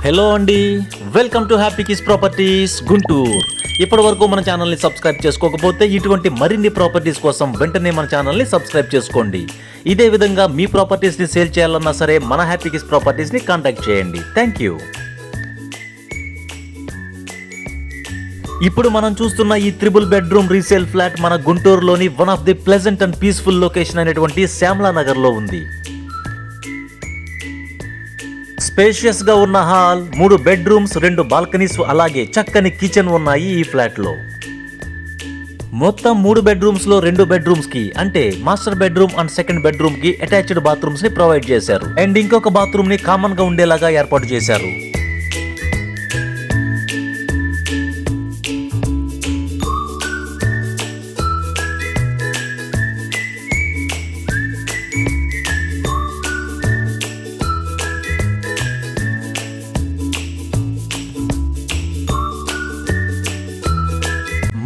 Hello అండి, welcome to happy kiss properties Guntur. ఇప్పటి వరకు మన ఛానల్ని సబ్స్క్రైబ్ చేసుకోకపోతే ఇటువంటి మరిన్ని ప్రాపర్టీస్ కోసం వెంటనే మన ఛానల్ని సబ్స్క్రైబ్ చేసుకోండి. ఇదే విధంగా మీ ప్రాపర్టీస్ని సేల్ చేయాలన్నా సరే మన హ్యాపీ కిస్ ప్రాపర్టీస్ని కాంటాక్ట్ చేయండి. Thank you. ఇప్పుడు మనం చూస్తున్న ఈ 3 బెడ్రూమ్ రీసేల్ ఫ్లాట్ మన గుంటూరులోని one of the pleasant and peaceful location అయినటువంటి శ్యామలా నగర్లో ఉంది. స్పేషియస్ గా ఉన్న హాల్, 3 బెడ్రూమ్స్, 2 బాల్కనీస్, అలాగే చక్కని కిచెన్ ఉన్నాయి ఈ ఫ్లాట్ లో. మొత్తం 3 బెడ్రూమ్స్ లో 2 బెడ్రూమ్స్ కి అంటే master bedroom and second bedroom కి అటాచ్డ్ బాత్రూమ్స్ ని ప్రొవైడ్ చేశారు. అండ్ ఇంకొక బాత్రూమ్ ని కామన్ గా ఉండేలాగా ఏర్పాటు చేశారు.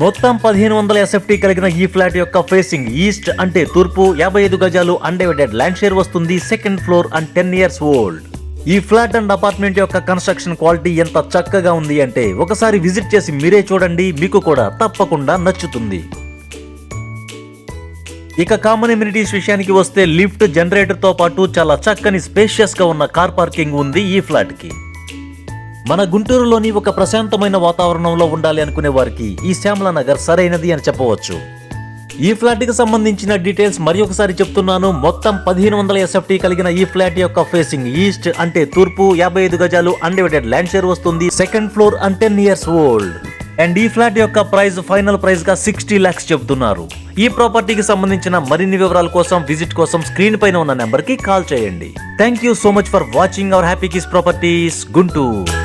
మొత్తం 1500 SFT కలిగిన ఈ ఫ్లాట్ యొక్క ఫేసింగ్ ఈస్ట్ అంటే తూర్పు, 55 గజాలు అన్డివైడెడ్ ల్యాండ్ షేర్ వస్తుంది. Second floor and 10 years old. ఈ ఫ్లాట్ అండ్ అపార్ట్మెంట్ యొక్క కన్స్ట్రక్షన్ క్వాలిటీ ఎంత చక్కగా ఉంది అంటే ఒకసారి విజిట్ చేసి మీరే చూడండి, మీకు కూడా తప్పకుండా నచ్చుతుంది. ఇక కామన్ ఎమ్యూనిటీస్ విషయానికి వస్తే లిఫ్ట్, జనరేటర్ తో పాటు చాలా చక్కని స్పేషియస్ గా ఉన్న కార్ పార్కింగ్ ఉంది ఈ ఫ్లాట్ కి. మన గుంటూరులోని ఒక ప్రశాంతమైన వాతావరణంలో ఉండాలి అనుకునే వారికి ఈ శ్యామలా నగర్ సరైనది అని చెప్పవచ్చు. ఈ ఫ్లాట్ కి సంబంధించిన డీటెయిల్స్ మరి ఒకసారి చెప్తున్నాను. మొత్తం 1500 SFT కలిగిన ఈ ఫ్లాట్ యొక్క ఫేసింగ్ ఈస్ట్ అంటే తూర్పు, 55 గజాలు అన్డివైడెడ్ ల్యాండ్ షేర్ వస్తుంది. Second floor and 10 years old. And ఈ ఫ్లాట్ యొక్క ప్రైస్ ఫైనల్ ప్రైస్ గా 60 lakhs చెప్తున్నారు. ఈ ప్రాపర్టీకి సంబంధించిన మరిన్ని వివరాల కోసం, విజిట్ కోసం స్క్రీన్ పైన ఉన్న నెంబర్ కి కాల్ చేయండి. Thank you so much for watching our happy kiss properties Guntur.